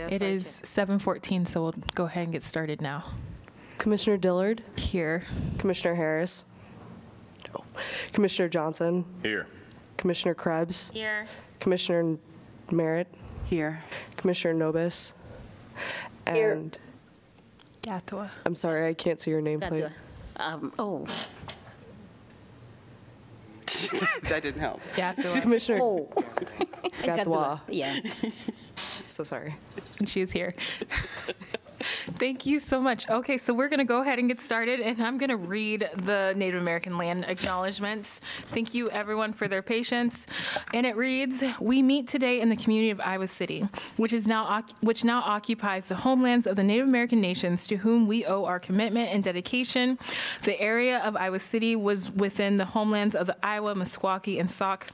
It is 7:14, so we'll go ahead and get started now. Commissioner Dillard. Here. Commissioner Harris. No. Commissioner Johnson. Here. Commissioner Krebs. Here. Commissioner Merritt. Here. Commissioner Nobis. And Gathwa. I'm sorry, I can't see your nameplate. Oh. That didn't help. Gathwa. Commissioner Oh. Gathwa. Yeah. So sorry. She is here. Thank you so much. Okay, so we're going to go ahead and get started, and I'm going to read the Native American land acknowledgements. Thank you, everyone, for their patience. And it reads, "We meet today in the community of Iowa City, which now occupies the homelands of the Native American nations to whom we owe our commitment and dedication. The area of Iowa City was within the homelands of the Iowa, Meskwaki, and Sauk.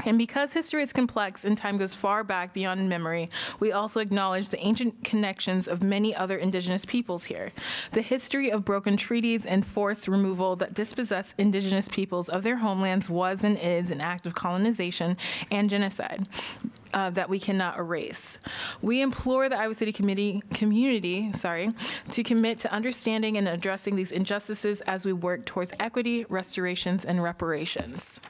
And because history is complex and time goes far back beyond memory, we also acknowledge the ancient connections of many other indigenous peoples here. The history of broken treaties and forced removal that dispossess indigenous peoples of their homelands was and is an act of colonization and genocide that we cannot erase. We implore the Iowa City community to commit to understanding and addressing these injustices as we work towards equity, restorations, and reparations."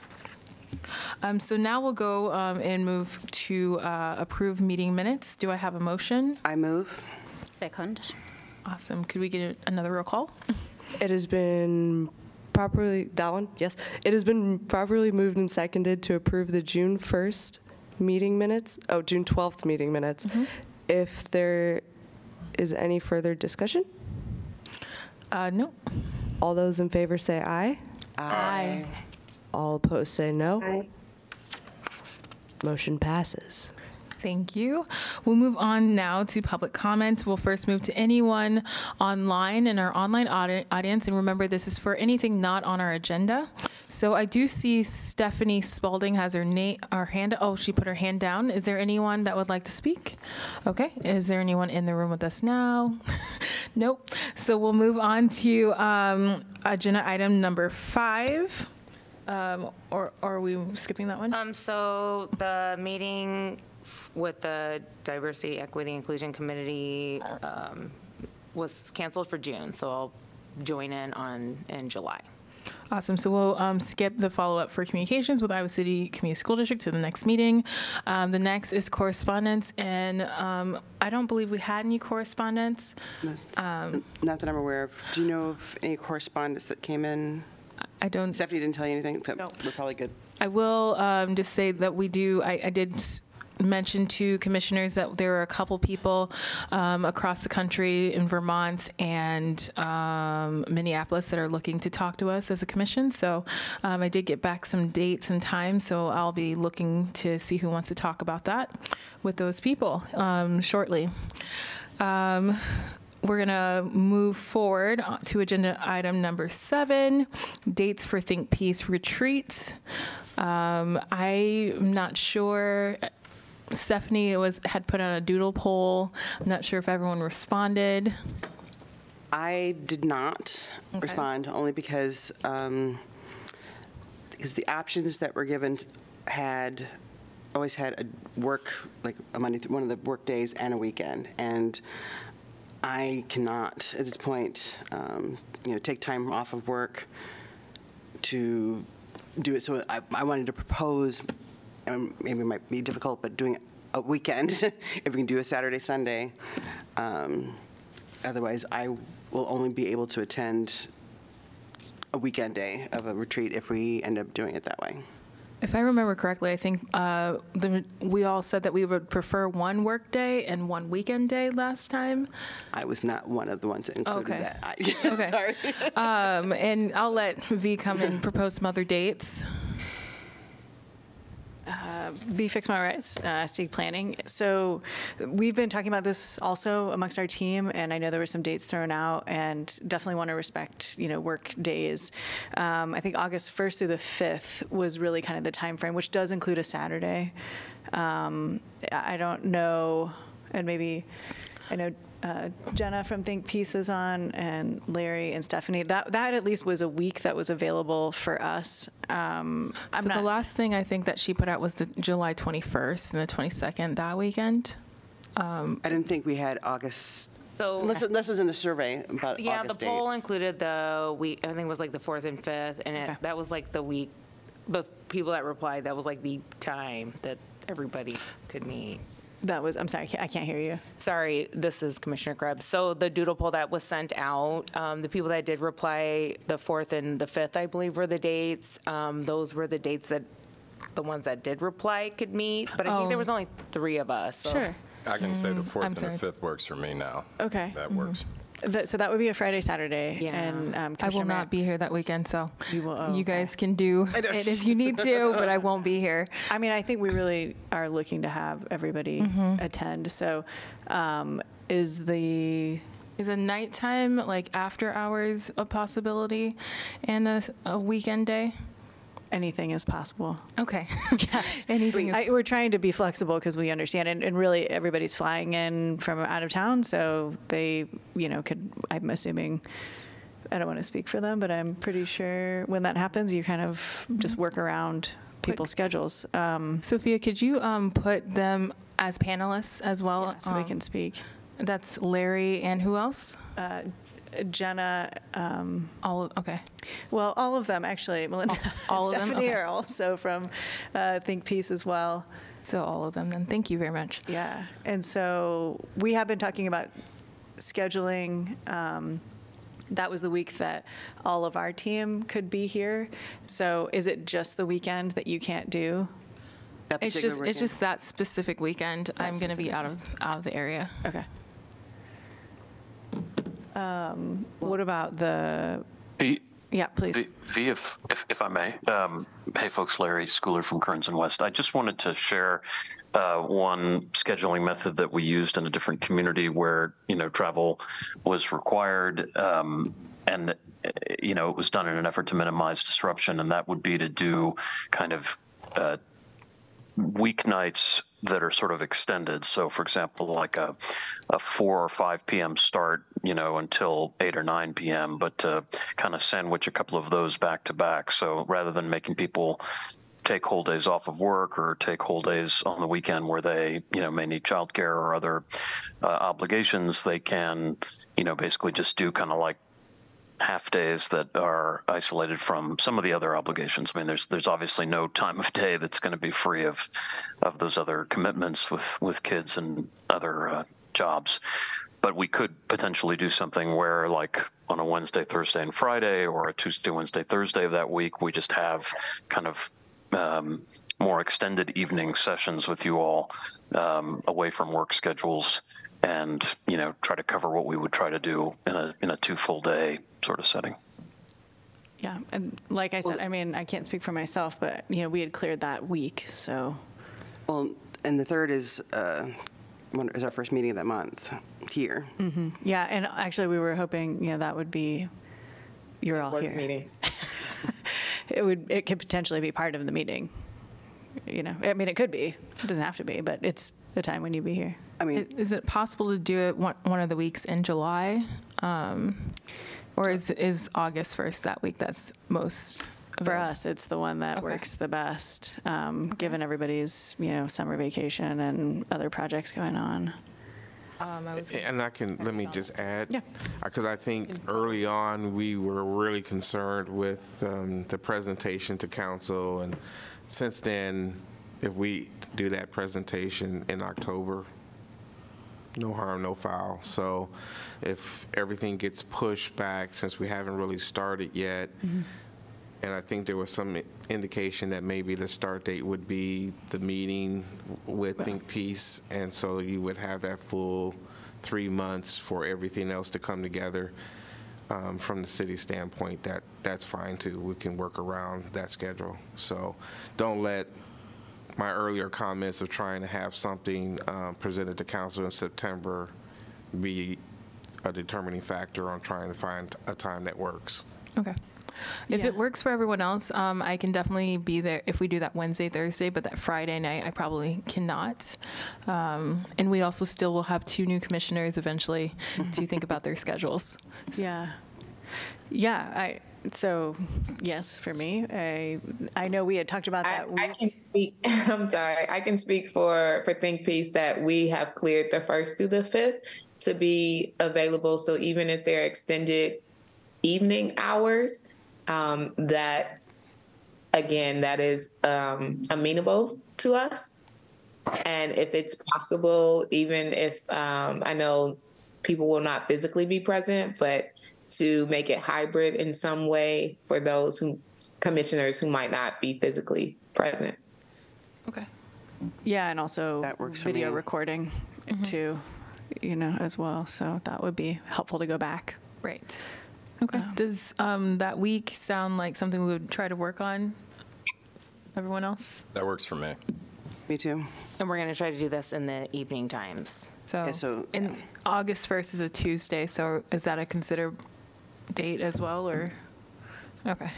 So now we'll go and move to approve meeting minutes. Do I have a motion? I move. Second. Awesome. Could we get another roll call? It has been properly, that one? Yes. It has been properly moved and seconded to approve the June 1st meeting minutes, June 12th meeting minutes. Mm-hmm. If there is any further discussion? No. All those in favor say aye. Aye. All opposed say no. Aye. Motion passes. Thank you. We'll move on now to public comments. We'll first move to anyone online in our online audience. And remember, this is for anything not on our agenda. So I do see Stephanie Spalding has her hand. Oh, she put her hand down. Is there anyone that would like to speak? Okay. Is there anyone in the room with us now? Nope. So we'll move on to agenda item number 5. Or are we skipping that one? So the meeting with the Diversity, Equity, Inclusion Committee was canceled for June, so I'll join in July. Awesome. So we'll skip the follow-up for communications with Iowa City Community School District to the next meeting. The next is correspondence, and I don't believe we had any correspondence. Not that I'm aware of. Do you know of any correspondence that came in? I don't. Stephanie didn't tell you anything? So No. We're probably good. I will just say that we do, I did mention to commissioners that there are a couple people across the country in Vermont and Minneapolis that are looking to talk to us as a commission. So I did get back some dates and times, so I'll be looking to see who wants to talk about that with those people shortly. We're going to move forward to agenda item number 7, dates for Think Peace retreats. I'm not sure. Stephanie had put on a doodle poll. I'm not sure if everyone responded. I did not respond, only because the options that were given always had a work, like a Monday, one of the work days and a weekend. And I cannot, at this point, take time off of work to do it. So I wanted to propose, and maybe it might be difficult, but doing a weekend, if we can do a Saturday, Sunday. Otherwise, I will only be able to attend a weekend day of a retreat if we end up doing it that way. If I remember correctly, I think we all said that we would prefer one work day and one weekend day last time. I was not one of the ones that included that. Okay. Sorry. And I'll let V come and propose some other dates. V. Fix My Rights, state planning. So we've been talking about this also amongst our team, and I know there were some dates thrown out, and definitely want to respect, work days. I think August 1st through the 5th was really kind of the time frame, which does include a Saturday. I don't know, and maybe I know Jenna from Think Peace is on, and Larry and Stephanie. That at least was a week that was available for us. The last thing I think that she put out was the July 21st and the 22nd that weekend. I didn't think we had August, So, unless it was in the survey about yeah, the August poll dates. included the week, I think it was like the 4th and 5th, and that was like the week, the people that replied, that was like the time that everybody could meet. That was, I'm sorry, I can't hear you. Sorry, this is Commissioner Krebs. So the doodle poll that was sent out, the people that did reply, the 4th and the 5th, I believe, were the dates. Those were the dates that the ones that did reply could meet, but I think there was only 3 of us. So. Sure. I can say the 4th I'm and the sorry. 5th works for me now. Okay. That works. So that would be a Friday, Saturday. Yeah. And I will Commissioner not be here that weekend, so You will- oh, you okay. guys can do it if you need to, but I won't be here. I mean, I think we really are looking to have everybody attend. So is the, Is a nighttime, like after hours, a possibility, and a weekend day? anything is possible? Okay. Yes. Anything is We're trying to be flexible because we understand, and really everybody's flying in from out of town, so they, could, I'm assuming, I don't want to speak for them, but I'm pretty sure when that happens, you kind of just work around people's schedules. Sophia, could you put them as panelists as well? So they can speak. That's Larry and who else? Jenna, Okay. well, all of them actually. Melinda All and of them? Stephanie Okay. are also from Think Peace as well. So all of them then. Thank you very much. Yeah, and so we have been talking about scheduling. That was the week that all of our team could be here. So is it just the weekend that you can't do? That It's particular just weekend. that specific weekend. I'm going to be specific out of the area. Okay. What about the? Yeah, please. V, if I may. Hey, folks, Larry Schooler from Kearns and West. I just wanted to share one scheduling method that we used in a different community where, travel was required. And, it was done in an effort to minimize disruption. And that would be to do kind of weeknights that are sort of extended. So, for example, like a 4 or 5 p.m. start, until 8 or 9 p.m., but to kind of sandwich a couple of those back to back. So rather than making people take whole days off of work or take whole days on the weekend where they, may need childcare or other obligations, they can, basically just do kind of like half days that are isolated from some of the other obligations. I mean, there's obviously no time of day that's going to be free of those other commitments with kids and other jobs. But we could potentially do something where, like on a Wednesday, Thursday, and Friday, or a Tuesday, Wednesday, Thursday of that week, we just have kind of more extended evening sessions with you all away from work schedules, and try to cover what we would try to do in a 2 full day sort of setting. Yeah, and like I said, I mean, I can't speak for myself, but we had cleared that week, so. Well, and the 3rd is our first meeting of that month here. Yeah, and actually we were hoping, that would be, you're all here. Meeting. It could potentially be part of the meeting. I mean, it could be. It doesn't have to be, but it's the time when you be here. I mean, Is it possible to do it one of the weeks in July? Or is August 1st that week that's most For available? us, it's the one that Okay. works the best, given everybody's, summer vacation and other projects going on. And let me just add. Yeah. Because I think early on, we were really concerned with the presentation to council. And since then, if we do that presentation in October, no harm, no foul. So if everything gets pushed back, since we haven't really started yet, and I think there was some indication that maybe the start date would be the meeting with Think Peace, and so you would have that full 3 months for everything else to come together. From the city standpoint, that's fine too. We can work around that schedule. So don't let my earlier comments of trying to have something presented to council in September be a determining factor on trying to find a time that works. Okay. If Yeah. it works for everyone else, I can definitely be there if we do that Wednesday, Thursday, but that Friday night, I probably cannot. And we also still will have 2 new commissioners eventually to think about their schedules. Yeah. Yeah, So, yes, for me, I know we had talked about that. I can speak. I'm sorry. I can speak for Think Peace that we have cleared the 1st through the 5th to be available. So even if they're extended evening hours, that is amenable to us. And if it's possible, even if I know people will not physically be present, but to make it hybrid in some way for those commissioners who might not be physically present. Okay. Yeah, and also That works for video me. recording too, as well. So that would be helpful to go back. Right. Okay. Does that week sound like something we would try to work on? Everyone else? That works for me. Me too. And we're going to try to do this in the evening times. So, August 1st is a Tuesday, so is that a considered date as well, or? Okay.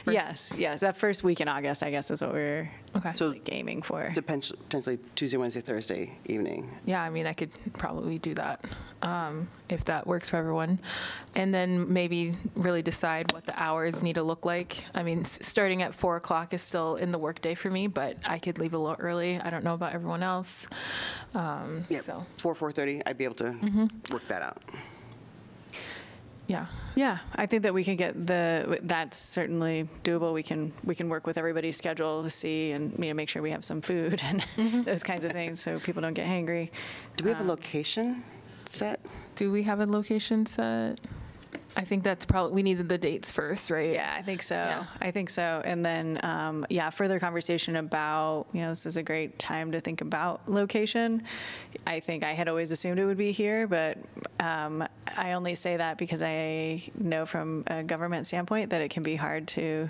Yes, that first week in August, I guess, is what we're So aiming for. potentially Tuesday, Wednesday, Thursday evening. Yeah, I mean, I could probably do that if that works for everyone. And then maybe really decide what the hours need to look like. I mean, starting at 4 o'clock is still in the workday for me, but I could leave a little early. I don't know about everyone else. Yeah, So, 4:30, I'd be able to work that out. yeah. Yeah, I think that we can get that's certainly doable. We can work with everybody's schedule to see and make sure we have some food and those kinds of things so people don't get hangry. Do we have a location set? Do we have a location set? I think that's probably, we needed the dates first, right? Yeah, I think so. Yeah. I think so. And then, further conversation about, this is a great time to think about location. I think I had always assumed it would be here, but I only say that because I know from a government standpoint that it can be hard to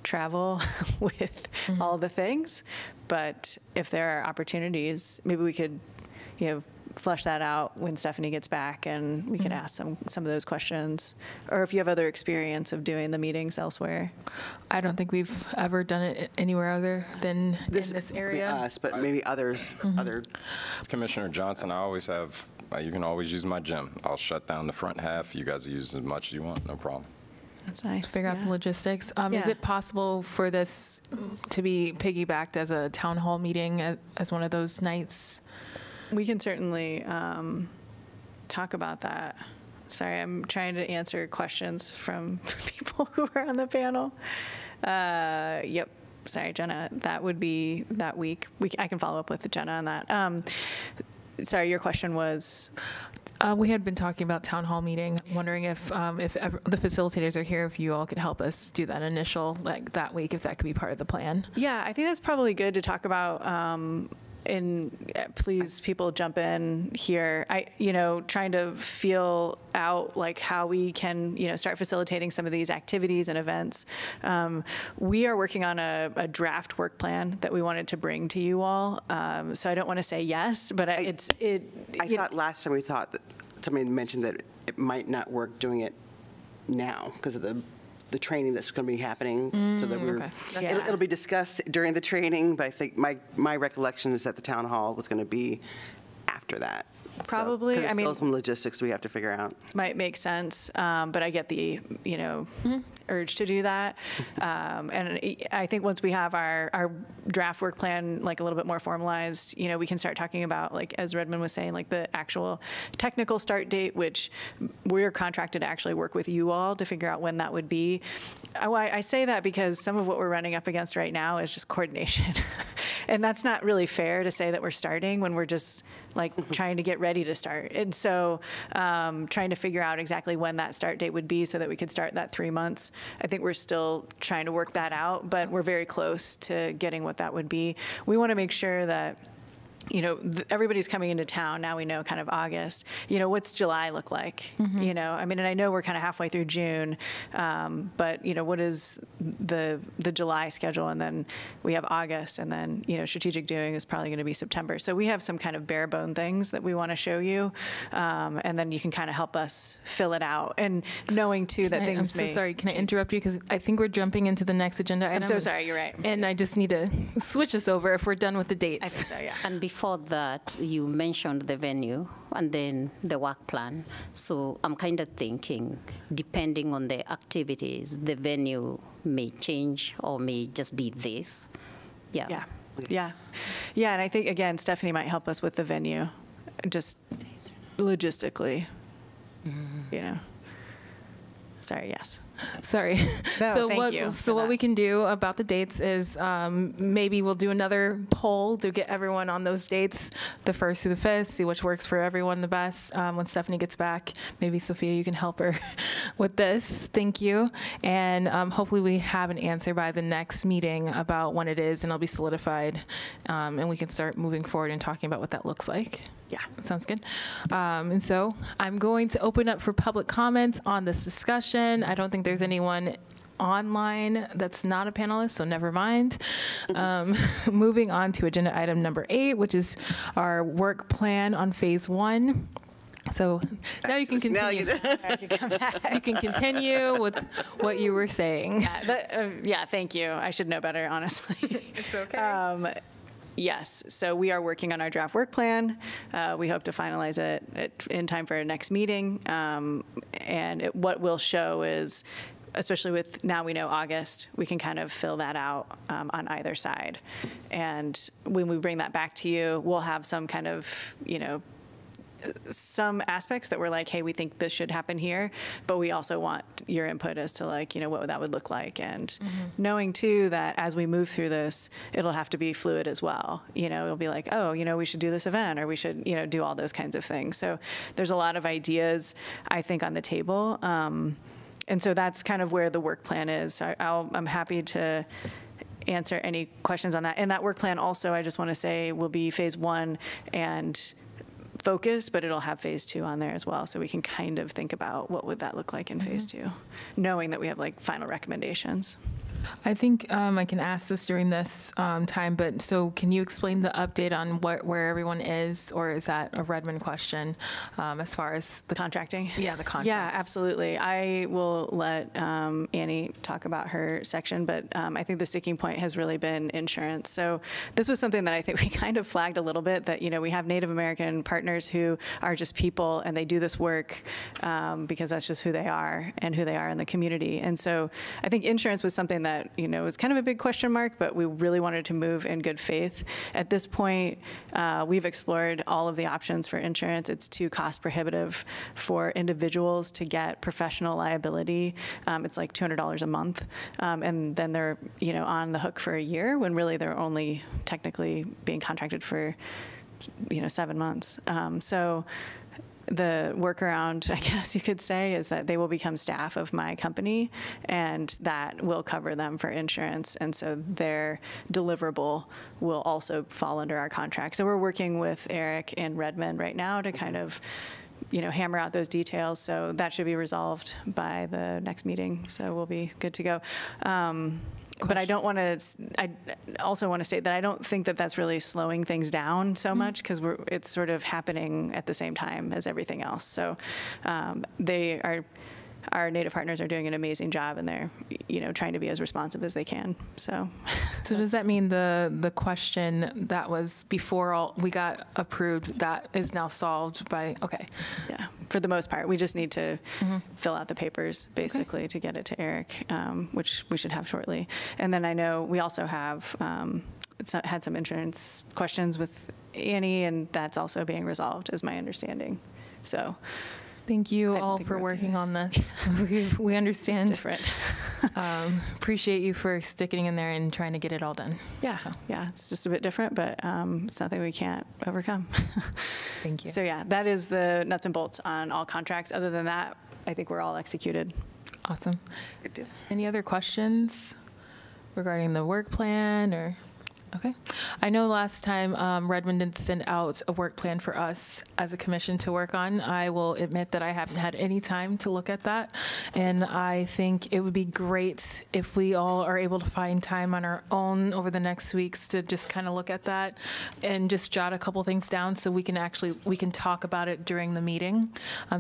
travel with all the things. But if there are opportunities, maybe we could, flesh that out when Stephanie gets back, and we can ask some of those questions. Or if you have other experience of doing the meetings elsewhere. I don't think we've ever done it anywhere other than in this area. Us, but maybe others. Other. Commissioner Johnson, I always have, you can always use my gym. I'll shut down the front half. You guys use as much as you want, no problem. That's nice. Figure out the logistics. Is Yeah. it possible for this to be piggybacked as a town hall meeting as one of those nights? We can certainly talk about that. Sorry, I'm trying to answer questions from people who are on the panel. Yep. Sorry, Jenna. That would be that week. I can follow up with Jenna on that. Sorry, your question was? We had been talking about town hall meeting, wondering if the facilitators are here, if you all could help us do that initial, like that week, if that could be part of the plan. Yeah, I think that's probably good to talk about. And please, people jump in here. Trying to feel out like how we can, start facilitating some of these activities and events. We are working on a draft work plan that we wanted to bring to you all. So I don't want to say yes, but I thought last time we thought that somebody mentioned that it might not work doing it now because of the training that's going to be happening, so that it'll be discussed during the training, but I think my recollection is that the town hall was going to be after that. Probably. So, there's still some logistics we have to figure out. Might make sense, but I get the, urge to do that. And I think once we have our draft work plan, like a little bit more formalized, we can start talking about, like, as Redmond was saying, like the actual technical start date, which we're contracted to actually work with you all to figure out when that would be. I say that because some of what we're running up against right now is just coordination. And that's not really fair to say that we're starting when we're just like trying to get ready to start. And so trying to figure out exactly when that start date would be so that we could start that 3 months. I think we're still trying to work that out, but we're very close to getting what that would be. We want to make sure that everybody's coming into town. Now we know kind of August. What's July look like? And I know we're kind of halfway through June, but what is the July schedule? And then we have August, and then strategic doing is probably going to be September. So we have some kind of bare bone things that we want to show you, and then you can kind of help us fill it out. And knowing too that things. I'm so sorry. Can I interrupt you, because I think we're jumping into the next agenda item. I'm so sorry. You're right. And I just need to switch us over if we're done with the dates. I think so. Yeah. And before before that, you mentioned the venue and then the work plan. So I'm kind of thinking, depending on the activities, the venue may change or may just be this. Yeah. And I think, again, Stephanie might help us with the venue, just logistically, Sorry, yes. Sorry. No, so thank you for what that. we can do about the dates is maybe we'll do another poll to get everyone on those dates, the 1st through the 5th, see which works for everyone the best. When Stephanie gets back, maybe Sophia, you can help her with this. Thank you. And hopefully we have an answer by the next meeting about when it is, and it'll be solidified, and we can start moving forward and talking about what that looks like. Yeah. Sounds good. And so I'm going to open up for public comments on this discussion. I don't think there's anyone online that's not a panelist, so never mind. Moving on to agenda item number 8, which is our work plan on phase 1. So now you can continue. You can continue with what you were saying. Yeah, thank you. I should know better, honestly. It's okay. Yes, so we are working on our draft work plan. We hope to finalize it in time for our next meeting. And what we'll show is, especially with now we know August, we can kind of fill that out on either side. And when we bring that back to you, we'll have some kind of, some aspects that we're like, hey, we think this should happen here, but we also want your input as to what that would look like. And knowing too that as we move through this, it'll have to be fluid as well. It'll be like, oh, we should do this event, or we should, do all those kinds of things. So there's a lot of ideas, I think, on the table. And so that's kind of where the work plan is. So I'm happy to answer any questions on that. And that work plan also, I just want to say, will be phase 1 and focus, but it'll have phase 2 on there as well. So we can kind of think about what would that look like in phase 2, knowing that we have final recommendations. I think I can ask this during this time, but so can you explain the update on where everyone is, or is that a Redmond question as far as the contracting? Yeah, the contract. Yeah, absolutely. I will let Annie talk about her section, but I think the sticking point has really been insurance. So this was something that I think we kind of flagged a little bit, that we have Native American partners who are just people, and they do this work because that's just who they are and who they are in the community. And so I think insurance was something that was kind of a big question mark, but we really wanted to move in good faith. At this point, we've explored all of the options for insurance. It's too cost prohibitive for individuals to get professional liability. It's like $200 a month, and then they're on the hook for a year, when really they're only technically being contracted for 7 months. So the workaround, I guess you could say, is that they will become staff of my company, and that will cover them for insurance. And so their deliverable will also fall under our contract. So we're working with Eric in Redmond right now to kind of, hammer out those details. So that should be resolved by the next meeting. So we'll be good to go. But I also want to state that I don't think that that's really slowing things down so much, because it's sort of happening at the same time as everything else. So our Native partners are doing an amazing job, and they're, trying to be as responsive as they can. So does that mean the question that was before we got approved, that is now solved by, okay. Yeah, for the most part. We just need to fill out the papers, basically, to get it to Eric, which we should have shortly. And then I know we also have had some insurance questions with Annie, and that's also being resolved, is my understanding. So thank you all for working on this. We understand. It's different. Appreciate you for sticking in there and trying to get it all done. Yeah, yeah, it's just a bit different, but it's nothing we can't overcome. Thank you. So yeah, that is the nuts and bolts on all contracts. Other than that, I think we're all executed. Awesome. Any other questions regarding the work plan or? Okay. I know last time Redmond did send out a work plan for us as a commission to work on. I will admit that I haven't had any time to look at that. And I think it would be great if we all are able to find time on our own over the next weeks to just kind of look at that and just jot a couple things down, so we can talk about it during the meeting,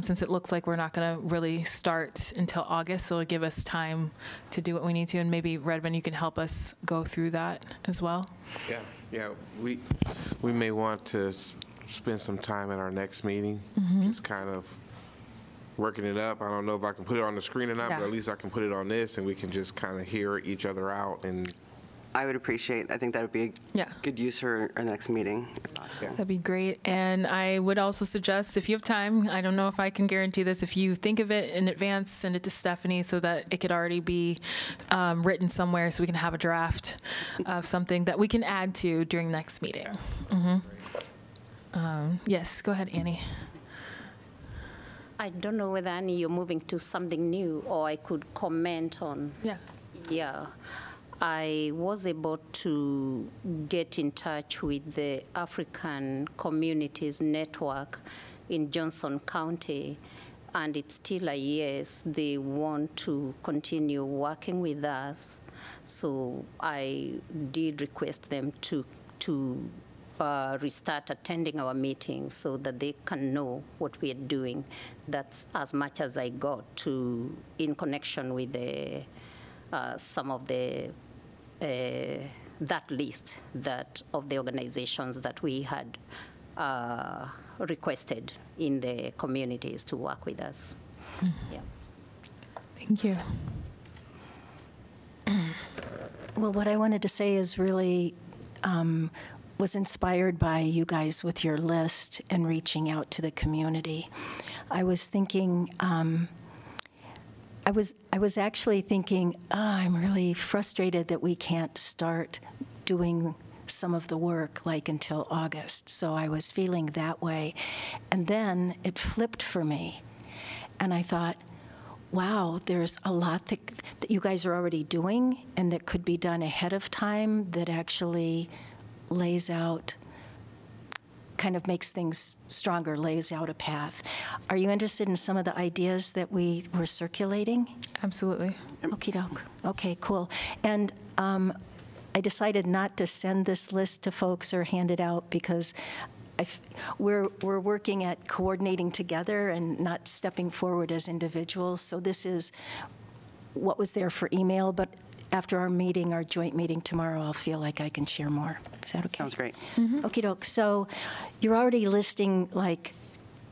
since it looks like we're not going to really start until August. So it'll give us time to do what we need to. And maybe Redmond, you can help us go through that as well. Yeah, we may want to spend some time at our next meeting, just kind of working it up. I don't know if I can put it on the screen or not, Yeah. but at least I can put it on this, and we can just kind of hear each other out. And I would appreciate, I think that would be a Yeah. good use for our next meeting, if possible. That'd be great. And I would also suggest, if you have time, I don't know if I can guarantee this, if you think of it in advance, send it to Stephanie so that it could already be written somewhere so we can have a draft of something that we can add to during next meeting. Yes, go ahead, Annie. I don't know whether, Annie, you're moving to something new, or I could comment on. Yeah. Yeah. I was able to get in touch with the African Communities Network in Johnson County, and it's still a yes. They want to continue working with us. So I did request them to restart attending our meetings so that they can know what we are doing. That's as much as I got to in connection with the some of the that list that of the organizations that we had requested in the communities to work with us. Yeah. Thank you. Well, what I wanted to say is really was inspired by you guys with your list and reaching out to the community. I was thinking, I was actually thinking, I'm really frustrated that we can't start doing some of the work like until August. So I was feeling that way. And then it flipped for me. And I thought, wow, there's a lot that you guys are already doing and that could be done ahead of time that actually lays out, kind of makes things stronger, lays out a path. Are you interested in some of the ideas that we were circulating? Absolutely. Okie doke. Okay, cool. And I decided not to send this list to folks or hand it out because we're working at coordinating together and not stepping forward as individuals. So this is what was there for email, but after our meeting, our joint meeting tomorrow, I'll feel like I can share more. Is that okay? Sounds great. Okie doke. So you're already listing like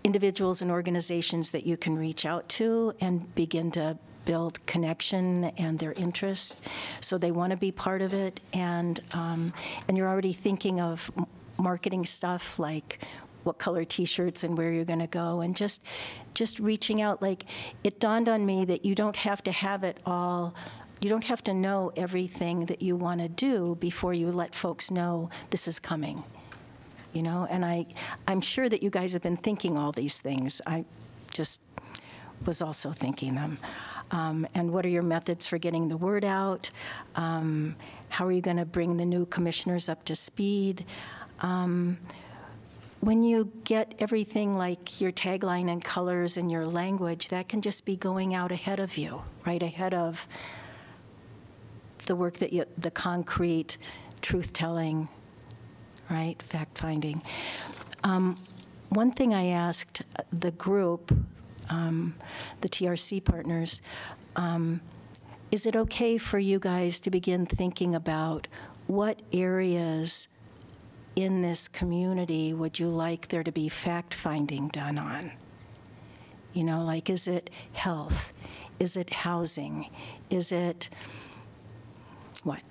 individuals and organizations that you can reach out to and begin to build connection and their interest. So they want to be part of it, and you're already thinking of marketing stuff like what color T-shirts and where you're going to go, and just reaching out. Like, it dawned on me that you don't have to have it all. You don't have to know everything that you want to do before you let folks know this is coming. You know, and I'm sure that you guys have been thinking all these things. I just was also thinking them. And what are your methods for getting the word out? How are you going to bring the new commissioners up to speed? When you get everything like your tagline and colors and your language, that can just be going out ahead of you, right ahead of the work that the concrete truth-telling, right, fact-finding. One thing I asked the group, the TRC partners, is it okay for you guys to begin thinking about what areas in this community would you like there to be fact-finding done on? You know, like, is it health? Is it housing? Is it what?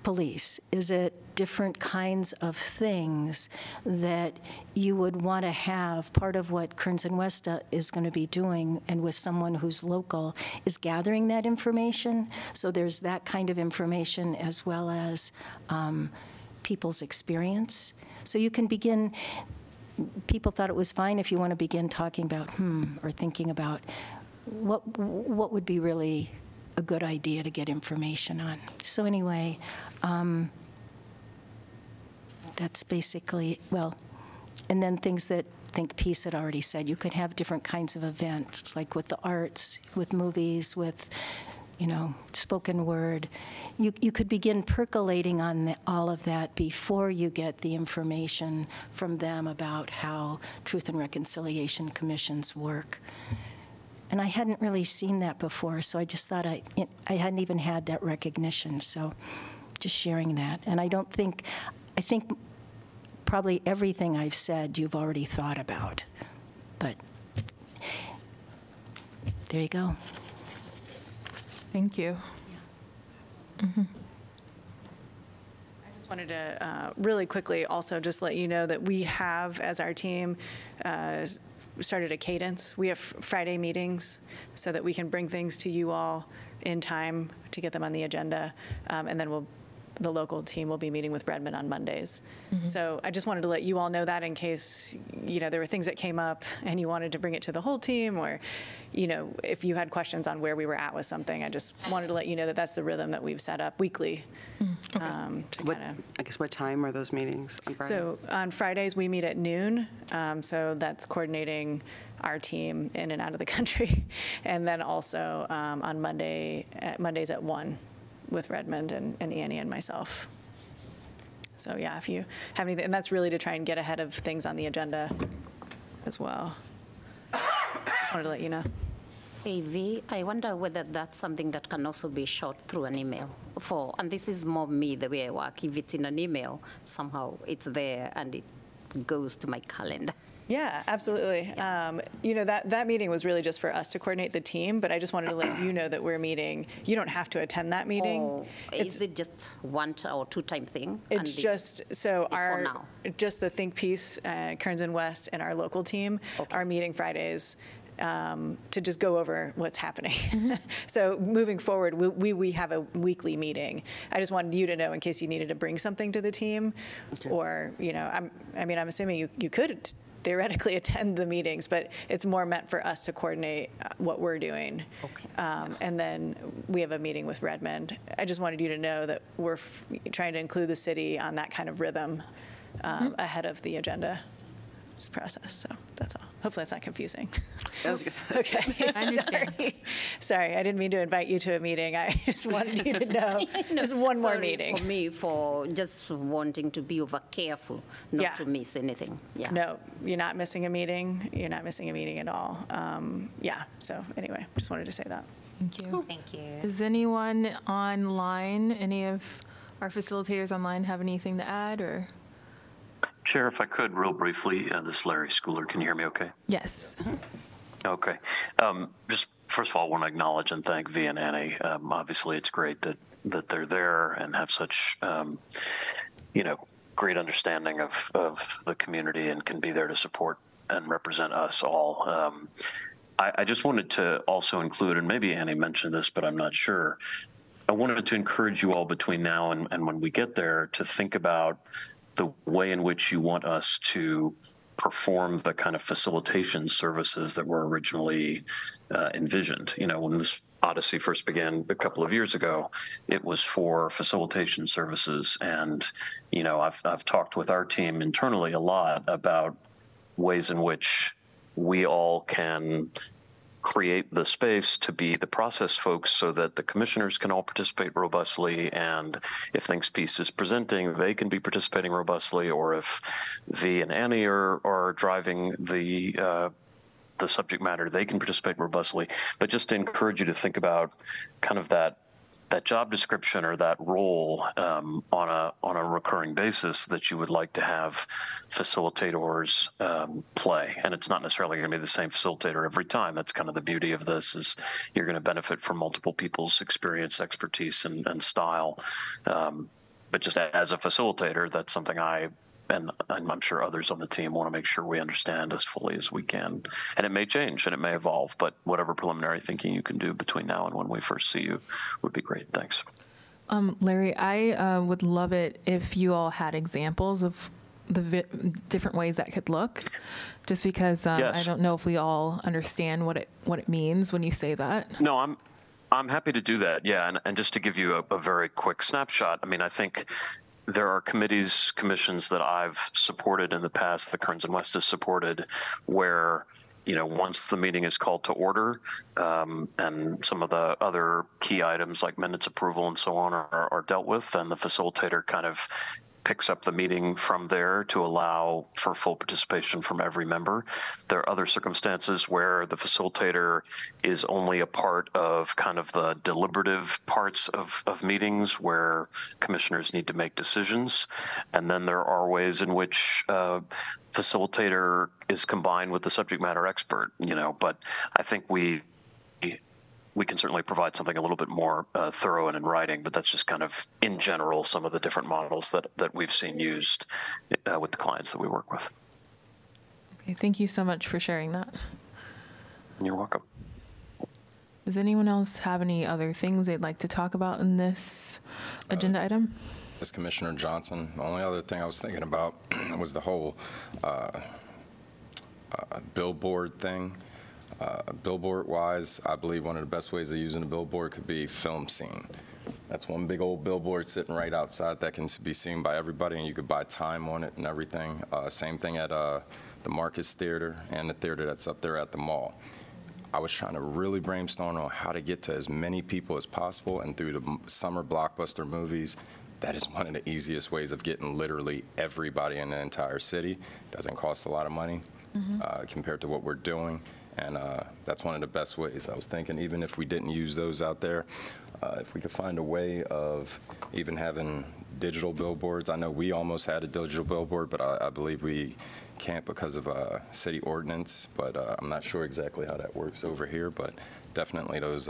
Police? Is it different kinds of things that you would want to have? Part of what Kearns and Westa is going to be doing, and with someone who's local, is gathering that information. So there's that kind of information as well as people's experience. So you can begin, people thought it was fine if you want to begin talking about, or thinking about what would be really a good idea to get information on. So anyway, that's basically, well, and then things that I think Peace had already said. You could have different kinds of events, like with the arts, with movies, with, you know, spoken word. You could begin percolating on all of that before you get the information from them about how Truth and Reconciliation Commissions work. And I hadn't really seen that before, so I just thought I hadn't even had that recognition. So just sharing that. And I think probably everything I've said you've already thought about. But there you go. Thank you. I just wanted to really quickly also just let you know that we have, as our team, started a cadence. We have Friday meetings so that we can bring things to you all in time to get them on the agenda, and then the local team will be meeting with Redmond on Mondays. So I just wanted to let you all know that in case, there were things that came up and you wanted to bring it to the whole team, or, if you had questions on where we were at with something, I just wanted to let you know that that's the rhythm that we've set up weekly. What time are those meetings on Friday? So on Fridays, we meet at noon. So that's coordinating our team in and out of the country. And then also on Mondays at 1 with Redmond and Annie and myself. So yeah, if you have anything, and that's really to try and get ahead of things on the agenda as well. Just wanted to let you know. Hey, V, I wonder whether that's something that can also be shot through an email. And this is more me, the way I work. If it's in an email, somehow it's there and it goes to my calendar. Yeah, absolutely. Yeah. That meeting was really just for us to coordinate the team, but I just wanted to let you know that we're meeting. You don't have to attend that meeting. Or is it just 1 or 2 time thing? It's just, just the Think Peace, Kearns and West, and our local team are meeting Fridays to just go over what's happening. So moving forward, we have a weekly meeting. I just wanted you to know in case you needed to bring something to the team, or, I'm assuming you could theoretically attend the meetings, but it's more meant for us to coordinate what we're doing. And then we have a meeting with Redmond. I just wanted you to know that we're trying to include the city on that kind of rhythm ahead of the agenda process. So that's all. Hopefully that's not confusing. That was good. Okay. I understand. Sorry, I didn't mean to invite you to a meeting. I just wanted you to know there's one more meeting. For me, for just wanting to be over careful, not to miss anything. Yeah. No, you're not missing a meeting. You're not missing a meeting at all. So anyway, just wanted to say that. Thank you. Thank you. Does anyone online, any of our facilitators online, have anything to add, or? Chair, if I could, real briefly, this is Larry Schooler. Can you hear me okay? Yes. Okay. Just first of all, I want to acknowledge and thank V and Annie. Obviously, it's great that they're there and have such, great understanding of the community and can be there to support and represent us all. I just wanted to also include, and maybe Annie mentioned this, but I'm not sure, I wanted to encourage you all between now and when we get there to think about the way in which you want us to perform the kind of facilitation services that were originally envisioned. When this Odyssey first began a couple of years ago, it was for facilitation services. And, I've talked with our team internally a lot about ways in which we all can create the space to be the process folks so that the commissioners can all participate robustly, and if Think Peace is presenting, they can be participating robustly, or if V and Annie are driving the subject matter, they can participate robustly. But just to encourage you to think about kind of that job description or that role on a recurring basis that you would like to have facilitators play. And it's not necessarily going to be the same facilitator every time. That's kind of the beauty of this, is you're going to benefit from multiple people's experience, expertise, and style. But just as a facilitator, that's something and I'm sure others on the team want to make sure we understand as fully as we can. And it may change and it may evolve, but whatever preliminary thinking you can do between now and when we first see you would be great. Thanks. Larry, I would love it if you all had examples of the different ways that could look, just because Yes. I don't know if we all understand what it means when you say that. No, I'm happy to do that. Yeah. And just to give you a very quick snapshot, I think there are commissions that I've supported in the past, the Kearns and West has supported, where, once the meeting is called to order, and some of the other key items like minutes approval and so on are dealt with, and the facilitator kind of picks up the meeting from there to allow for full participation from every member. There are other circumstances where the facilitator is only a part of kind of the deliberative parts of meetings where commissioners need to make decisions. And then there are ways in which facilitator is combined with the subject matter expert, but I think we can certainly provide something a little bit more thorough and in writing, but that's just kind of, in general, some of the different models that we've seen used with the clients that we work with. Okay, thank you so much for sharing that. You're welcome. Does anyone else have any other things they'd like to talk about in this agenda item? As Commissioner Johnson, the only other thing I was thinking about was the whole billboard thing. Billboard-wise, I believe one of the best ways of using a billboard could be film scene. That's one big old billboard sitting right outside that can be seen by everybody, and you could buy time on it and everything. Same thing at the Marcus Theater and the theater that's up there at the mall. I was trying to really brainstorm on how to get to as many people as possible, and through the summer blockbuster movies, that is one of the easiest ways of getting literally everybody in the entire city. It doesn't cost a lot of money compared to what we're doing. And that's one of the best ways. I was thinking, even if we didn't use those out there, if we could find a way of even having digital billboards. I know we almost had a digital billboard, but I believe we can't because of city ordinance. But I'm not sure exactly how that works over here. But definitely those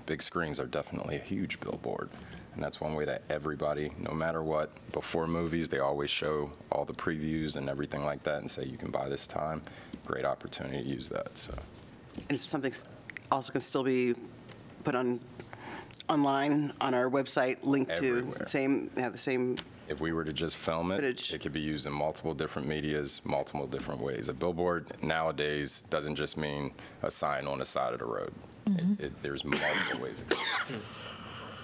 big screens are definitely a huge billboard. And that's one way that everybody, no matter what, before movies, they always show all the previews and everything like that and say you can buy this time. Great opportunity to use that. So. And it's something also can still be put online on our website, linked Everywhere. to the same. If we were to just film it, footage. It could be used in multiple different medias, multiple different ways. A billboard nowadays doesn't just mean a sign on the side of the road. There's multiple ways of it.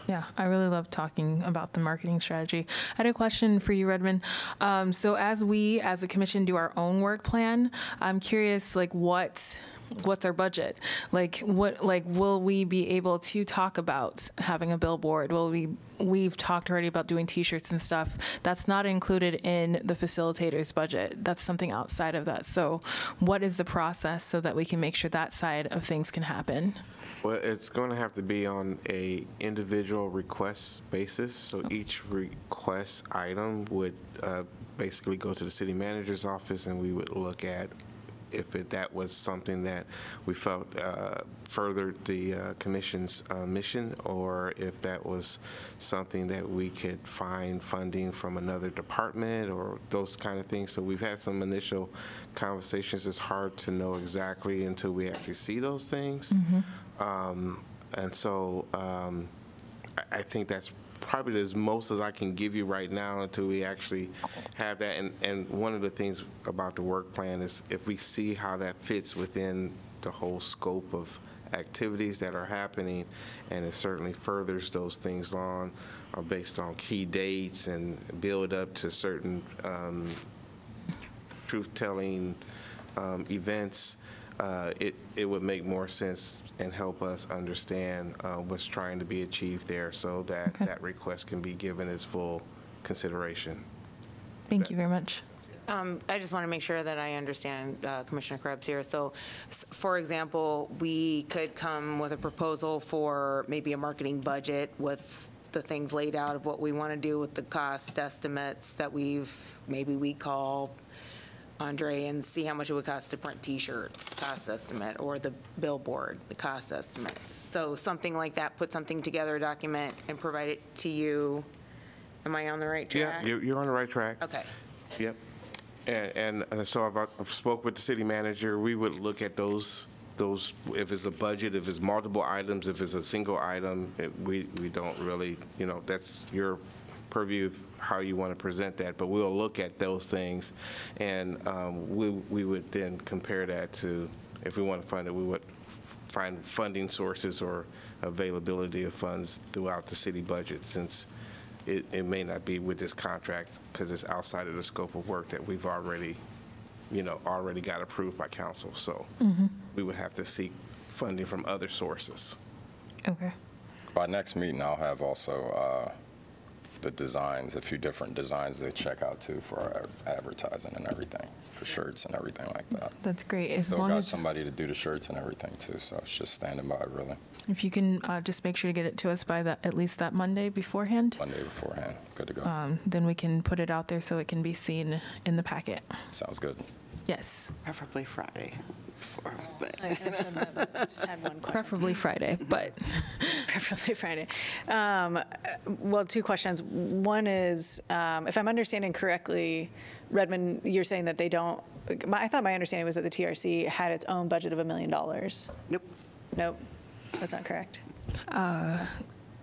Yeah, I really love talking about the marketing strategy. I had a question for you, Redmond. So as we, as a commission, do our own work plan, I'm curious, what's our budget? Will we be able to talk about having a billboard? We've talked already about doing T-shirts and stuff. That's not included in the facilitator's budget. That's something outside of that. So what is the process so that we can make sure that side of things can happen? Well, it's going to have to be on a individual request basis. So each request item would basically go to the city manager's office, and we would look at if that was something that we felt furthered the commission's mission, or if that was something that we could find funding from another department or those kind of things. So we've had some initial conversations. It's hard to know exactly until we actually see those things. And so I think that's probably as most as I can give you right now until we actually have that. And one of the things about the work plan is if we see how that fits within the whole scope of activities that are happening, and it certainly furthers those things on based on key dates and build up to certain truth-telling events, it would make more sense and help us understand what's trying to be achieved there, so that that request can be given its full consideration. Thank you very much. I just want to make sure that I understand Commissioner Krebs here. So, for example, we could come with a proposal for maybe a marketing budget with the things laid out of what we want to do with the cost estimates that we call Andre and see how much it would cost to print T-shirts, cost estimate, or the billboard, the cost estimate. So something like that, put something together, a document, and provide it to you. Am I on the right track? Yeah, you're on the right track. Okay. Yep. And so I've spoke with the city manager. We would look at those, if it's a budget, if it's multiple items, if it's a single item, we don't really, that's your purview of how you want to present that, but we'll look at those things, and we would then compare that to, if we want to fund it, we would find funding sources or availability of funds throughout the city budget, since it may not be with this contract because it's outside of the scope of work that we've already got approved by council. So we would have to seek funding from other sources. Okay. By next meeting, I'll have also the designs, a few different designs to check out too for our advertising and everything, for shirts and everything like that. That's great. As Still long got as somebody to do the shirts and everything too, so it's just standing by really. if you can just make sure to get it to us by at least that Monday beforehand, Monday beforehand, good to go. then we can put it out there so it can be seen in the packet. Sounds good. Yes, Preferably Friday. I said that, but I just had one question. preferably Friday, but Preferably Friday. Well, two questions. One is, if I'm understanding correctly, Redmond, you're saying that they don't, I thought my understanding was that the TRC had its own budget of $1 million. Nope. Nope, that's not correct.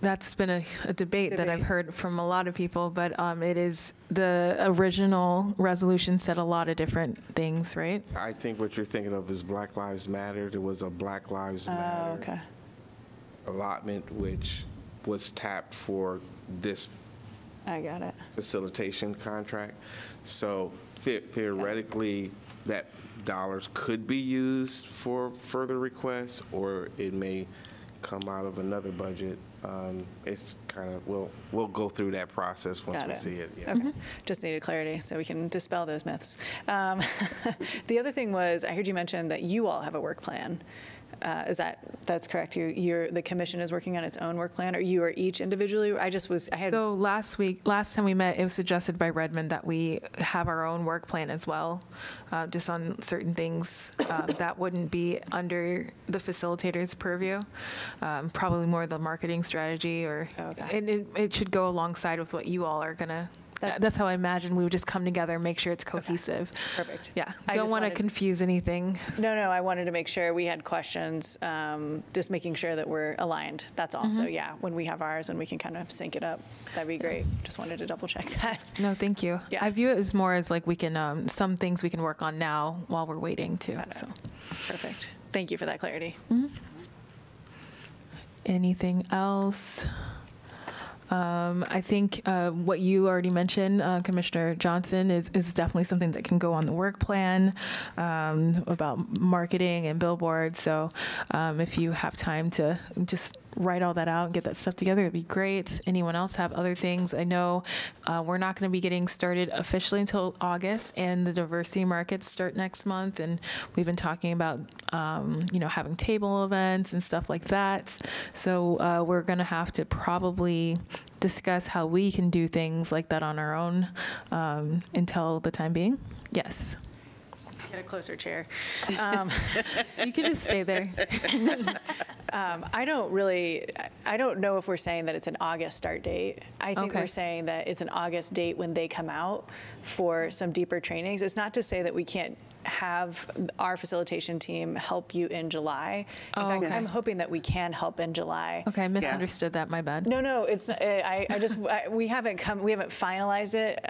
that's been a debate that I've heard from a lot of people, but it is the original resolution said a lot of different things, right? I think what you're thinking of is Black Lives Matter. There was a Black Lives Matter Okay. allotment, which was tapped for this I got it. facilitation contract. So theoretically, that dollars could be used for further requests, or it may come out of another budget. It's kind of, we'll go through that process once Got we it. see it. Yeah. Okay. Just needed clarity so we can dispel those myths. The other thing was, I heard you mention that you all have a work plan. That's correct? The commission is working on its own work plan, or you are each individually? So last time we met, it was suggested by Redmond that we have our own work plan as well, just on certain things that wouldn't be under the facilitator's purview. Probably more the marketing strategy, and it should go alongside with what you all are gonna. That's how I imagine we would just come together and make sure it's cohesive. Okay. Perfect. Yeah, don't want to confuse anything. No, I wanted to make sure we had questions, just making sure that we're aligned. That's all. So yeah, when we have ours and we can kind of sync it up, that'd be great. Just wanted to double check that. No, thank you. Yeah. I view it as more as like we can, some things we can work on now while we're waiting too. So. Perfect. Thank you for that clarity. Anything else? I think what you already mentioned, Commissioner Johnson, is definitely something that can go on the work plan about marketing and billboards. So if you have time to just write all that out and get that stuff together, it'd be great. Anyone else have other things? I know we're not going to be getting started officially until August, and the diversity markets start next month. And we've been talking about, having table events and stuff like that. So we're going to have to probably discuss how we can do things like that on our own until the time being. Yes. Get a closer chair. You can just stay there. I don't know if we're saying that it's an August start date. I think we're saying that it's an August date when they come out for some deeper trainings. It's not to say that we can't have our facilitation team help you in July. In fact, I'm hoping that we can help in July. Okay, I misunderstood that. My bad. No, it's we haven't finalized it,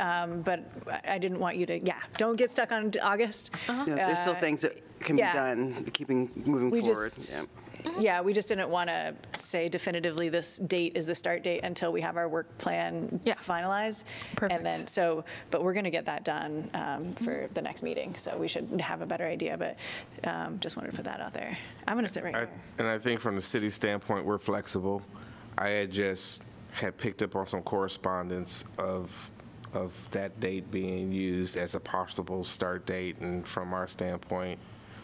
but I didn't want you to. Yeah, don't get stuck on August. No, there's still things that can be done, moving forward. Yeah, we just didn't want to say definitively this date is the start date until we have our work plan finalized. Perfect. And then but we're going to get that done for the next meeting, so we should have a better idea. But just wanted to put that out there. I'm going to sit right here. And I think from the city standpoint, we're flexible. I had picked up on some correspondence of that date being used as a possible start date, and from our standpoint,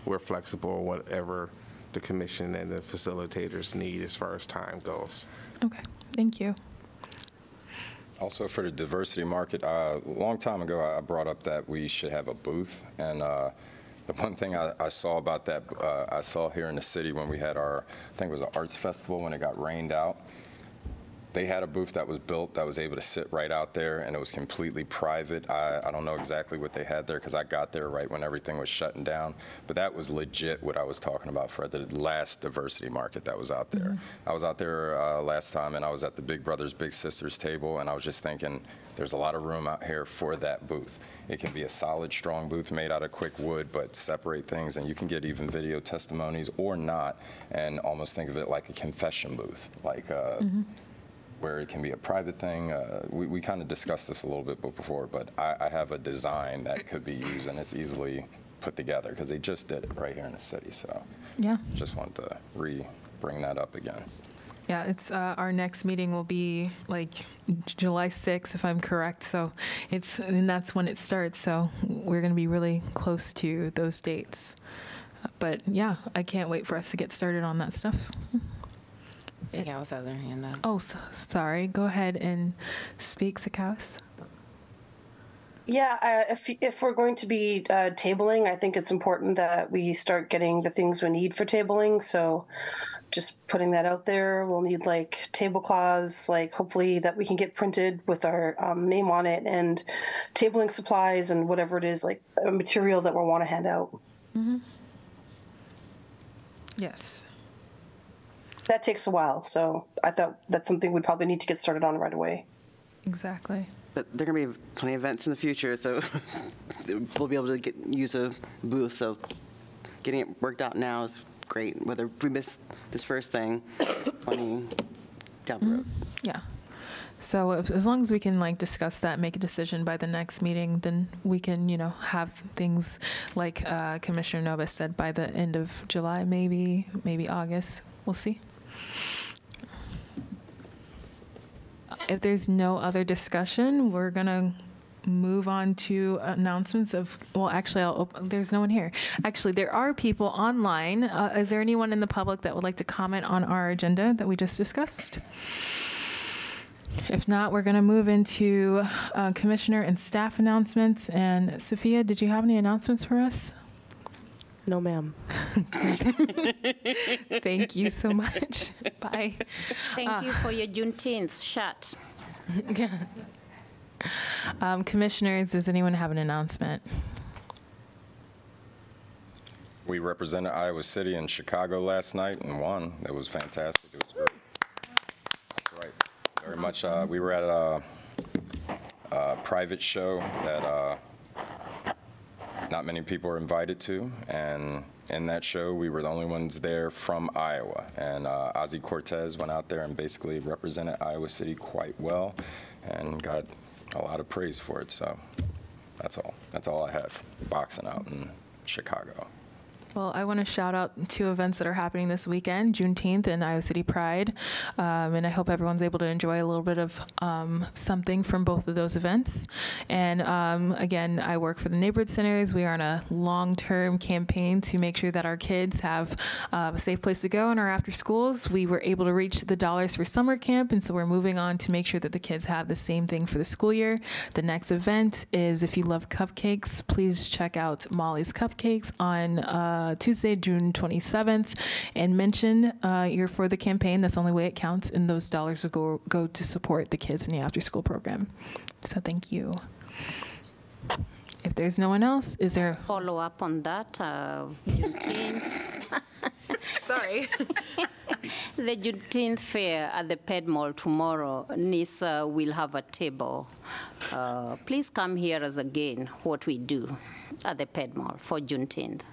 we're flexible, whatever the commission and the facilitators need as far as time goes. Okay, thank you. Also for the diversity market, a long time ago I brought up that we should have a booth, and the one thing I saw about that, I saw here in the city when we had I think it was an arts festival when it got rained out. They had a booth that was built that was able to sit right out there, and it was completely private. I don't know exactly what they had there because I got there right when everything was shutting down, but that was legit what I was talking about for the last diversity market that was out there. I was out there last time, and I was at the Big Brothers Big Sisters table, and I was just thinking there's a lot of room out here for that booth. It can be a solid, strong booth made out of quick wood, but separate things, and you can get even video testimonies or not, and almost think of it like a confession booth, like where it can be a private thing. We kind of discussed this a little bit before, but I have a design that could be used, and it's easily put together because they just did it right here in the city. So yeah, just wanted to bring that up again. Yeah, it's our next meeting will be like July 6th, if I'm correct. So and that's when it starts. So we're going to be really close to those dates. But yeah, I can't wait for us to get started on that stuff. Sakaus has her hand up. Oh, sorry. Go ahead and speak, Sakaus. Yeah, if we're going to be tabling, I think it's important that we start getting the things we need for tabling. So just putting that out there, we'll need like tablecloths, like hopefully that we can get printed with our name on it, and tabling supplies and whatever it is, like a material that we'll want to hand out. Mm-hmm. Yes. That takes a while, so I thought that's something we'd probably need to get started on right away. Exactly. But there are going to be plenty of events in the future, so we'll be able to use a booth. So getting it worked out now is great. Whether we miss this first thing, plenty down the road. Yeah. So as long as we can like discuss that, make a decision by the next meeting, then we can, have things like Commissioner Novus said by the end of July, maybe August. We'll see. If there's no other discussion, we're going to move on to announcements of, well, actually, there's no one here. Actually, there are people online. Is there anyone in the public that would like to comment on our agenda that we just discussed? If not, we're going to move into commissioner and staff announcements. And Sophia, did you have any announcements for us? No, ma'am. Thank you so much. Bye. Thank you for your Juneteenth shot. Commissioners, does anyone have an announcement? We represented Iowa City and Chicago last night and won. It was fantastic. It was great. That's right. Very much. We were at a private show that not many people were invited to, and in that show, we were the only ones there from Iowa. And Ozzy Cortez went out there and basically represented Iowa City quite well and got a lot of praise for it. So that's all. That's all I have. Boxing out in Chicago. Well, I want to shout out two events that are happening this weekend, Juneteenth and Iowa City Pride. And I hope everyone's able to enjoy a little bit of something from both of those events. And again, I work for the neighborhood centers. We are on a long-term campaign to make sure that our kids have a safe place to go in our after schools. We were able to reach the dollars for summer camp, and so we're moving on to make sure that the kids have the same thing for the school year. The next event is, if you love cupcakes, please check out Molly's Cupcakes on Tuesday, June 27th, and mention you're for the campaign. That's the only way it counts, and those dollars will go to support the kids in the after-school program. So thank you. If there's no one else, is there... Follow up on that, Juneteenth. Sorry. The Juneteenth fair at the Ped Mall tomorrow, NISA will have a table. Please come here as again what we do at the Ped Mall for Juneteenth.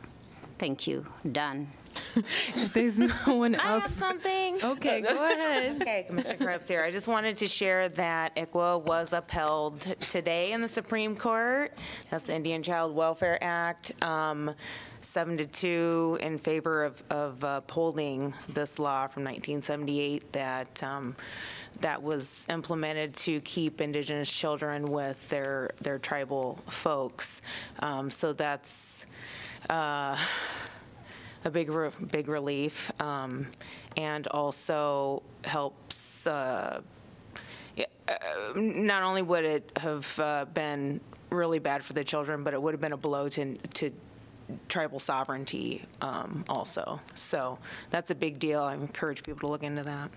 Thank you. Done. If there's no one else. I have something. Okay, go ahead. Okay, Commissioner Krebs here. I just wanted to share that ICWA was upheld today in the Supreme Court. That's the Indian Child Welfare Act, 7-2 in favor of upholding this law from 1978 that was implemented to keep Indigenous children with their tribal folks. So that's a big relief, and also helps. Not only would it have been really bad for the children, but it would have been a blow to tribal sovereignty also. So that's a big deal. I encourage people to look into that.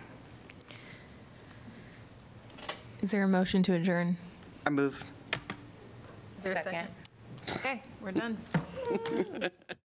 Is there a motion to adjourn? I move. Is there a second? Okay, we're done.